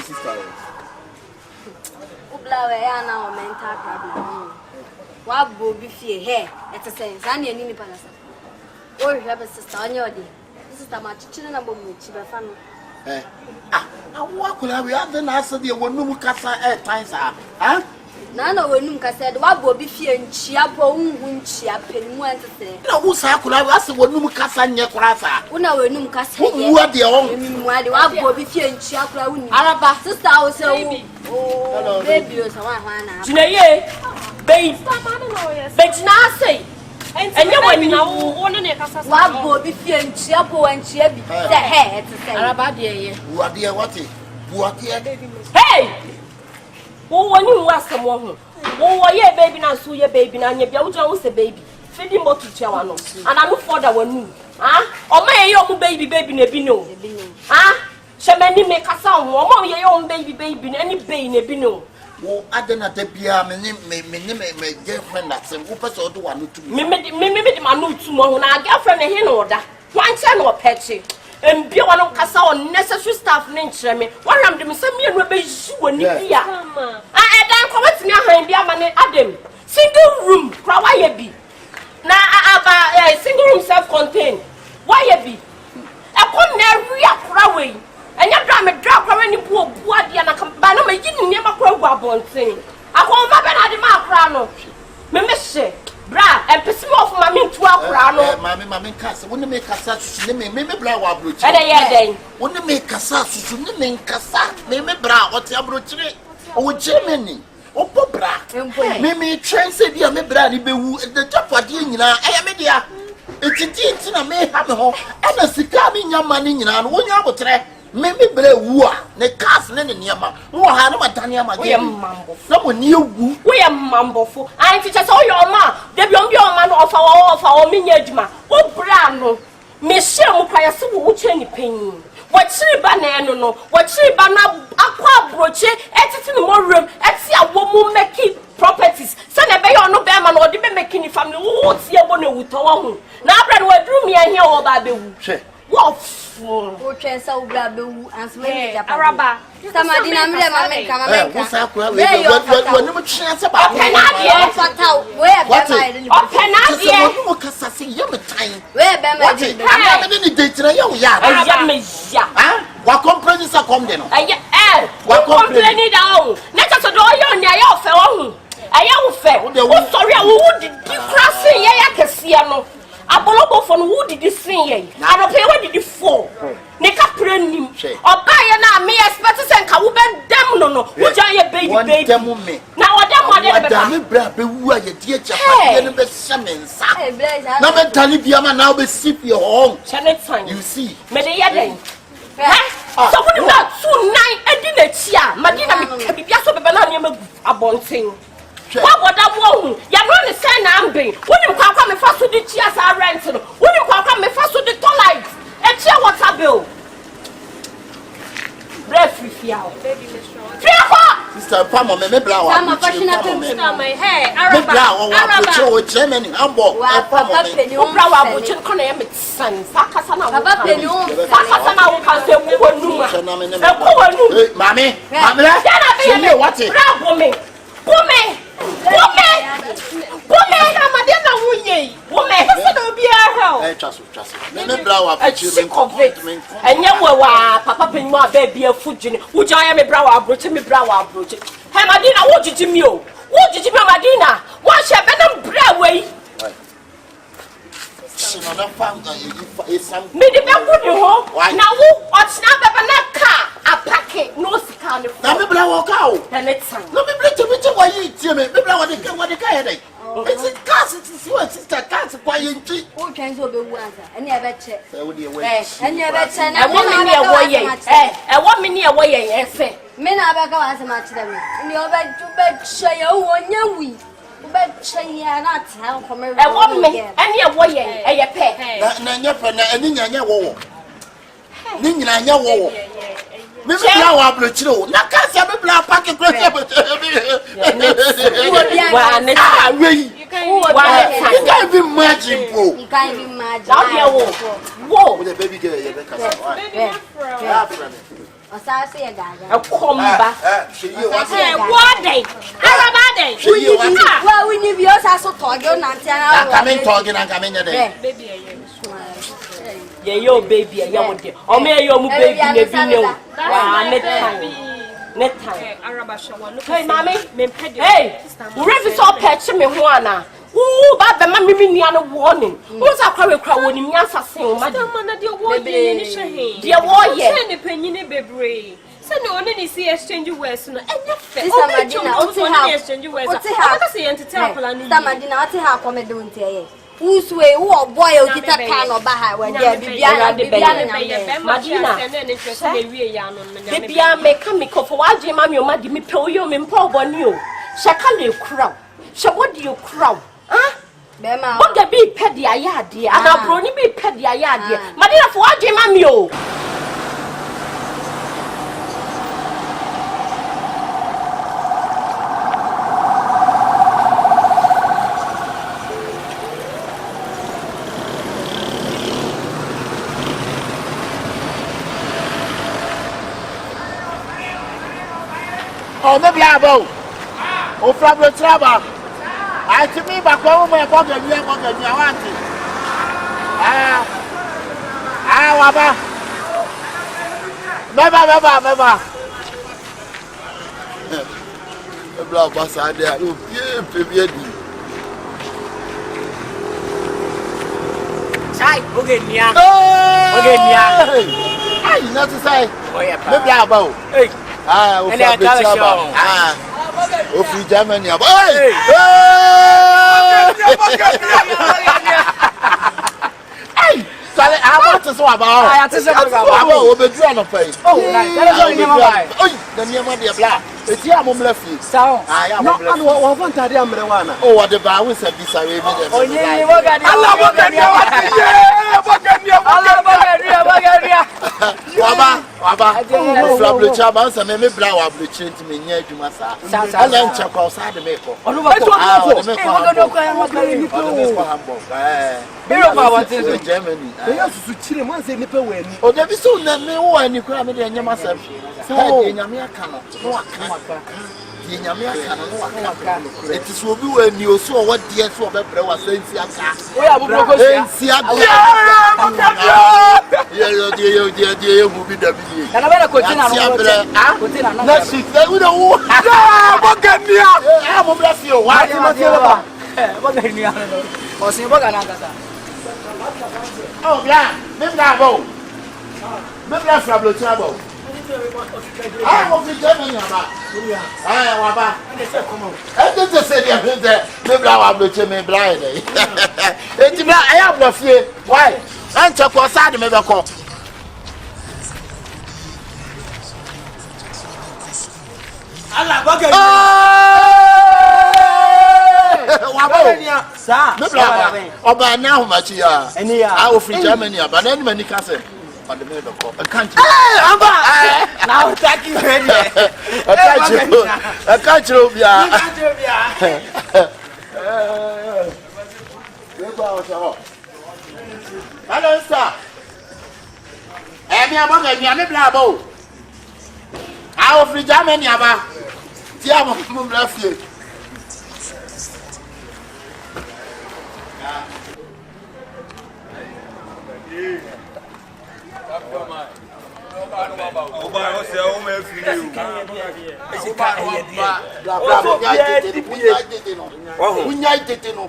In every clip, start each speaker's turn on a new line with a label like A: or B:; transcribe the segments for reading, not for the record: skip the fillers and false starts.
A: sister.
B: Ublawe ya na o mental problem. Wa bo bi fie he, ete sense ani ani Nipa na sa. O hwe sister onye odi. Sister ma chichire na bo mu chi be fa no.
A: Awo akula we have na ase de wonum kasa times ah.
B: Na wonum kasa de wa bo bi fie nchia po unhu nchia panimu antese.
A: Na wo sa akula we ase wonum kasa nye kurasa.
B: Una wonum kasa ye.
A: Wo de on.
B: Mu ade wa bo bi fie nchia akula woni. Araba sister o se wo. Oh, baby o se wa na.
C: Jinaye. Babe. Bejina say. Enye wani na wo ne kasa sa.
B: Wa bo bi fie nchia po wanchia bi. Se he ete se.
C: Araba de ye.
A: Wo de what?
C: Hey! Wo wani wasem wo ho. Wo ye baby na so ye baby na nya bia wo jwa wo se baby. Feeding bottle tia no. And I no for that wanu. O ma ye yo mu baby na bi no. Shemani me kasa ho. O ma ye yo mu baby na any baby na bi no.
A: Wo adena da bia me girlfriend that say wo person do wanu tu.
C: Me de manu tu mo ho na girlfriend na he no da. Wancha no peche. Mbia wano kasa unnecessary stuff n'enkyere me waram dem se me no be yi woni bia dan ko wetimi ahan bia ma ne Adam single room kra wa ye bi na aba single room self contained wa ye bi e ko na ri akra we enya dra me dra kra we ni bu obu ade na ba na ma yi ni ne makra gu abonten akon ma be na de ma akra no me hye bra and person of mama to akra no
A: mama kasa woni me kasa susu ne me bra wa abrochi
C: ede ye den
A: woni me kasa susu ne me kasa me bra o te abrochire o Germany o po bra me train say dia me bra ni bewu de japade nyina eya me dia etiti na me ha me ho na sika me nyama ne nyina no wonya abotre me bra wu a ne kas ne niama wo ha na madane ama ge
C: mambo
A: na mo ni ewu
C: wo ye mambo fo an teacher so yo ma de bi on ma no ofa o me nya adwuma wo bra no me hye mu kwa yase wo che ni panyin wo chiri ba na eno no wo chiri ba na akwa abroche etiti no morem eti awo mu make properties so na be yo no be ma no odi be make ni family wo tie bo na wuto wo hu na abra no wadru mi ahia wo ba be wu wo
B: o chensa u bra be wu ansme ya
C: araba
B: samadi na mre mama
A: wo sa kwa we woni mo twa se ba
B: o fata we be ma ide ni
C: o penadie
A: woni mo kasa se ye me tan
B: we be ma ide
A: me ni date na ye wo ya
C: me ya
A: wa complain sa come de no
C: wa complain down na ta so do yo ni aye ofe wo hu aye wo fe wo sorry a wo di krasi ye ya kese no abolobo fo no wo didi sin ye anope wo didi fo ne ka pranim oba ye na me expect say nka wo ben dem no wo jan ye baby na wo dem wo dem
A: be me bra be wu a ye die chapa ne be semensa na me tani bia ma na wo be sip your home you see
C: me de ye den so wo na tonight edi na chia madina me ka bibia so bebe na ne magu abonten what would I want? You know the sign I'm being. Wouldn't come and fast with the cheers I rent. Wouldn't come and fast with the toilet. And cheer water bill. Breath with you. Sister
A: Pamo, me blow.
B: I'm a passionate my hair.
A: Araba, Germany, Hamburg.
B: Papa Penny,
C: Papa, which you can make son. Sakasana,
B: Papa Penny,
C: Sakasana,
A: Mammy, what is
C: woman? Woman, Madonna, woman, be a hell.
A: Trust me, blow up a children complaint.
C: And you were Papa Penma, baby, a food, which I am a brow, broaching me brow, broaching. Hey, Madina, what did you mean? What did you mean, Madina? Why shall I bread away? Me the good you home. Now, what's not the car? A packet, no scan.
A: Now, me blow out.
C: And it's time.
A: Let me bring to why you tell me. Me blow what the guy. It's a cast, it's your sister, cats, why you cheat.
B: Who can so be one? And never check.
A: And
B: never check.
C: I want me near way. I want me near way. I say,
B: men are back as much them. And you're back to bed, say, oh, one young week. But say, not tell from a woman, and your way, a pet.
A: Nanya friend, and Nina war. Nina war. Maybe now I'm blue too. Now can't say me blow packet. You can't be imagine, bro.
B: You can't be imagine.
C: Whoa,
A: with a baby girl,
B: Osase ya gaga.
C: Akomba.
A: What
C: day? Arabade.
B: We need you also talking
A: I'm coming talking and coming there.
C: Baby, yo baby, ya would. O me yo mu baby ne bi ne. Net time. Arabasha one. Hey, mommy. Hey, we ready to patch me one. Ooh, Baba, mammy, me no warning. What's a crowd when you answer saying, Madam, dear warrior, dear warrior, send a penny, baby. Send no one any see exchange words, and your face. Exchange words. What's it saying to tell Madina? What's it how come doing today? Who's way, who or boy, or get a can or baha when they're Madina, and then it's a baby, I may come for what you mammy, or Maddy, me tell you, me poor one you. Shall you crow? Shall what do you crow? Huh? What the be petty a yard, dear? And I'll probably be petty a yard, dear. Madina, for what, mammy?
A: Oh, maybe I will. Oh, from the trouble. I to me back home my pocket, you want it. Waba. Never. The blood was out there. Oh, baby.
C: Chai, okay, Nia.
A: Hey, not to say. Maybe I will. Hey. And I free Germany. Hey, I want to talk about. I will be drawn of face. Oh, the near money black. It's here, I'm left. So I am not one time. Oh, what the bar was a disarray. Oh, yeah, Waba, from the Chabas and maybe blow up the chin to me near to Massa. And then check outside the maple. Oh, Germany. They also to Tirim once they nipple when. Oh, there is soon that me and you cram it in your master. So, in your cannot. It is will be when you saw what the answer of the brother was saying. Dear, will be the video. And I better continue. Let's see. We don't want to I will bless you. Why do you oh, yeah, maybe I will. Maybe I will travel. I will be Germany. I just said, maybe I will be me blind. I have no fear. Why? I'm just outside the medical. About now, much I will free Germany, but then many castle. On the middle of a country. Now, thank you. A country. Hello, sir. I'm Blabo. I will free Germany about Tiamo Mumblafie.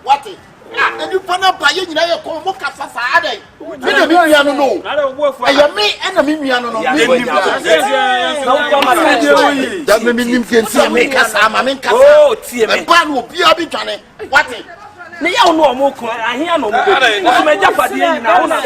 A: What? And you put up by you, you call Moka Sasade. Me and me, that may mean can see me, oh, Tirim will be a bit on it. What? Me no more. I hear no more. Me Japadi na una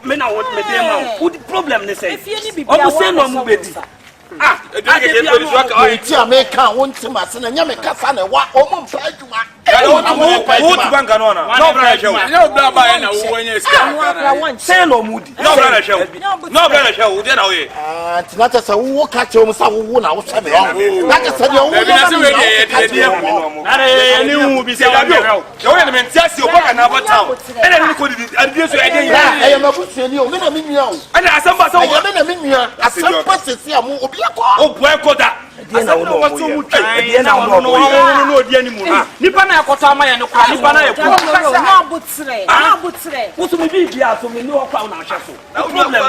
A: me na want me dem. What the problem they say? Omo say no more baby. Ah, I dey America won to ma say na nya me kasa na wa omo mpa adwuma.
D: Who to bank on? No, brother, show. No, brother, when you say no moody. No, brother, show. No, brother, show. Then away.
A: Not as a walk at your son, not as a
D: new be said, I mean, just your work another town. And then we could abuse you again. I am a good senior, and I some as some passes here, oh, Buecoda. I don't know what to do. I don't know the anymore. Nipa na Kotama and Nipa na Butre. What's me be here to me no crown and shadow. No problem.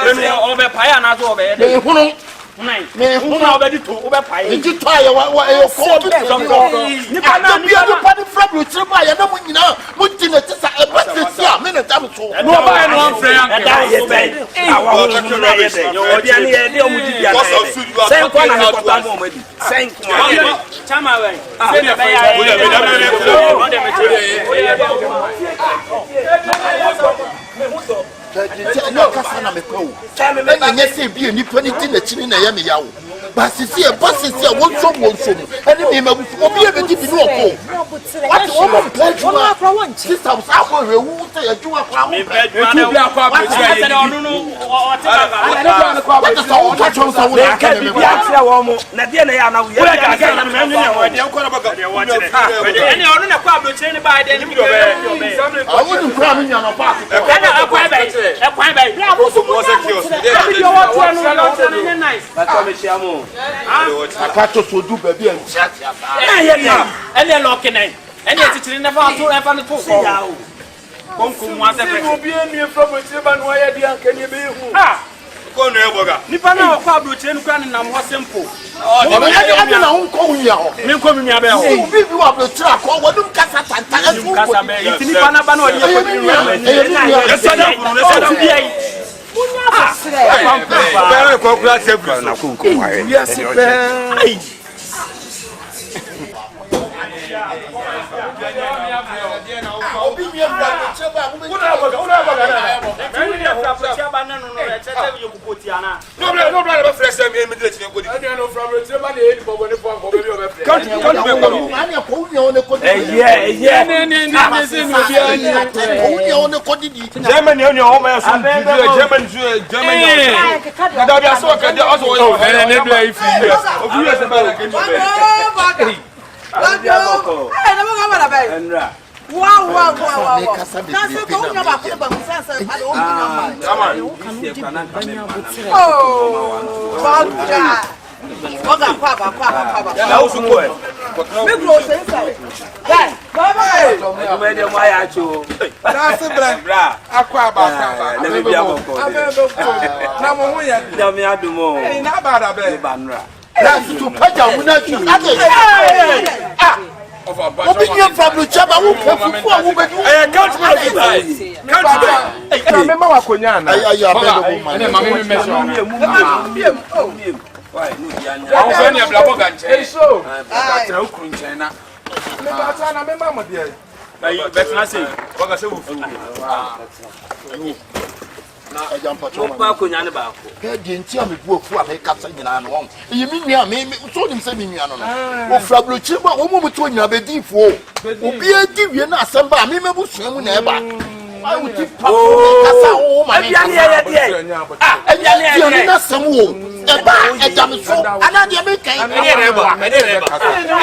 D: Over Payana over. Me who now ready to over pie. Did you try what you call it? Nipa na be a party from you to buy and no one now. Mutin it is a business here. Minute I'm so. No buy no friend. That is bad. I want to know you. You are the only one. Thank you. Thank you. Chama way.
A: No kasana me ko. Na nye se bi ni paniti na chini na ya me yawo. Ba sisi e ba sisi e won so. Eni me ma bu obi e be di bi no ko. What o mo plan ju na akra won chi. Sister us akwa rewu te ya ju akra. Me be ju bi akwa be ju ya. What the so catch on so we can me bi ati a wo mo. Na de na ya na wo ya. Ka ka na me nyu ya wo de ko na baga. Eni onu na kwa bro chi ni ba de ni bi do be. I wouldn't cry me na pa. Na akwa be. Ekwan bai. Bravo so mo se kios. Dey no nice. Ba to me chiamo. Akato so du baby en chiatia ba. Na ye na. Ene lock nine. Ene titiri na fa to e fa no to ko. Konku mo ase pe. Obi enu from Tirim no ya di anka ni be hu. Ah. Ko no eboga. Nipa na kwa abrochire nu kwa na mo simple. Ene na hun ko hu ya ho. Me ko mi be ho. Obi bi wa abrochire akọ wodum kasa tanta asu. Kasa be. Itini pa na ba na odi ko mi ya. Wow. Obi nye from the chaba who can fufu who be do. Can't me ma wakonya na. Ayo abelo man. Na mama me meso. Why no dia nya. Awu fe ne blabo ganche. Eh so. Ah, tra ukru nchen na. Me ba ta na me ma mo dia. Ayi betna say. Waga se wufu. Na ejampa choma. Opa akonya ne ba ko. Ke di nti a me bu ofu a me kasa nyina no won. Eyi mi nua me so nim se mi nua no no. O frablo chimba wo mu to nyina be di fu. Obi edi wie na asem ba me mebu suamu na eba. I would keep kasa o ma ni. Ah, ebiane na asem wo. Eba ejam so. Ana de me kan. E de reba. E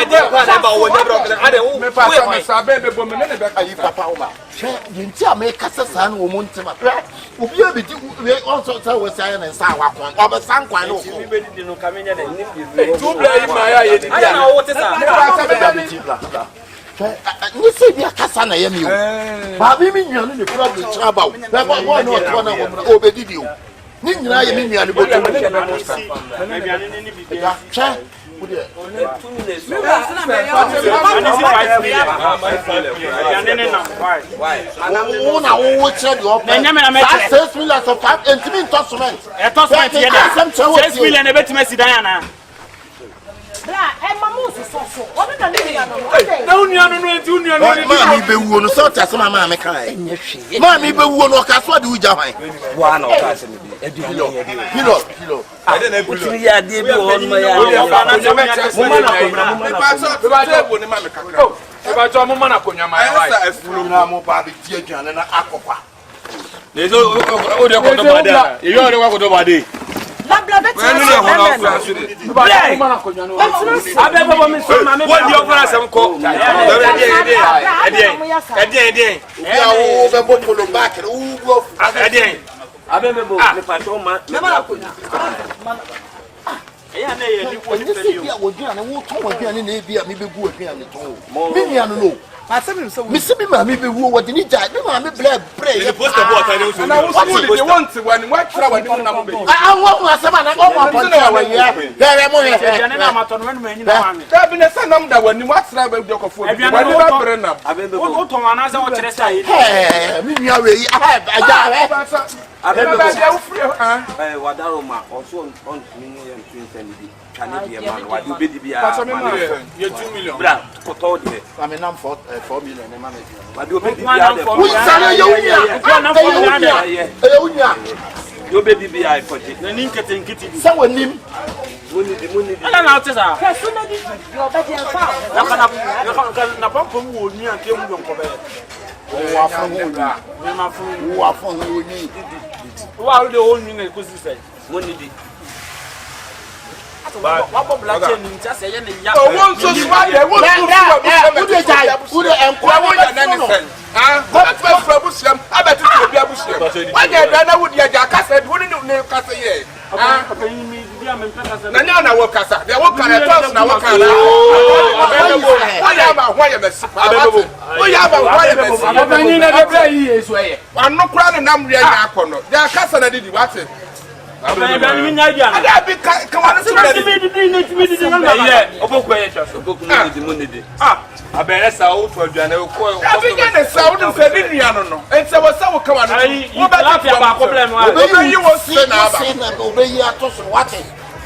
A: de kwa na ba wo nyabro kan. Ade wo. Me pa sa sa be be bo me ne be ayi papa o ma. Hwe nti a me kasa sa na wo mu ntima. Obi e be di we also say we say na sa wa kon. Oba san kwan no ko. Be di no kamenya de ni bi. Tundra yi ma ya ye di dia. Ana wo te sa. Me pa sa be be di bla. Ni se bi akasa na ye mi o. Ba bi mi nua no ne problem chaba o. Ba wo no to na wo mo o be di o. Ni nyina ye mi nua ne botu. Na bi ane ni bi bia. Hwe. Wo de. Why? Na wo che di op. Na nyame na me che. 6 million of 5 entimi entossment. Entossment ye da. 6 million e betima sidan ana. Bra, mamu so. Obi na ni ya no. Na unia no enti unia no. Ma mi be wuo no so ta sama ma me kai. Enye hwe. Ma mi be wuo no ka so de uja hwan. Wa na o ka se me bi. Edi kilo. Ade na kilo. Ya de bi wo no ya. Mo ma na ko bra. Me pa so be ba de wo ni ma me kakra.
E: Eba jo mo mana konya mai wai.
A: Esa efuru na mo ba be tie aduane na akokwa.
D: Nezo o de ko to bada. E yo de ko to bada.
C: Babla bet.
D: When you ho na France.
E: Eba mo mana konya no.
C: Abebe bo mi so ma me.
D: What you France am ko? Edien.
A: Ya wo be bo polo back. Wo go.
D: Edien.
E: Abebe bo me pa to ma.
C: Me mana konya.
E: Eya na ye ni ko ni pe
A: Bia wo duane wo to wo duane na bia me be gu aduane to. Me nia no.
E: Asem so.
A: Me se me ma me be wu wo de ni ja. Me ma me bre.
D: The poster board tell you.
E: Na wo so dey want when what try when na mo be.
A: Wo asema na go mo pon wa ya. Ya mo he.
E: Jane na ma to no ma nyi na ma me. Da bi na sa nam da wani what try be dokofo. Wani ba bre na. Abebe wo to wana za wo kire sai.
A: Me nia we yi. Aja.
E: Abebe
F: wo wadaro ma also on me yam twin bi kana bi ma wa do be di bia
E: ye 2 million
F: bra ko to de
A: I mean I'm 4 million e ma me
F: wa do be di bia de
A: wo sana ye unia
F: yo be di bia e ko je
E: na nin kete nkiti bi
A: sa wanim
F: muni di
E: ala na tesa
C: Person na di yo be di enfa.
E: na pom wo ni ante mu yon ko be
A: wo afon wo ni
E: me ma fun
A: wo afon wo ni
E: wa de o ni na ko si sai
F: muni di
E: wa bo bla chain ni ta se ye ne ya
A: o won so swa de wo so de jai wo de enkwa wo ya na ne sen go fa busiam abeti to bia busiam wa de da na wo de ja kasa wo ni ne kasa ye na nya na wo kasa de wo kara toss na wo kara wo ya ba ho ya besi wo ya ba ho ya besi
E: abani na de bra yi esu eye
A: wano kura ne nam ria nya akono ja kasa na didi wate
E: abani mi nya dia
A: ada bi ka wano so
E: na di na ye obokwa ye twa so
F: obokun muni di
D: Abere sa o to aduane ko.
A: abi ga ne sa wo de se di ria no no ente wo sa wo ka wano
E: wo ba la fi ba problem wa
A: wo be yi wo se na ba wo be yi ato so wate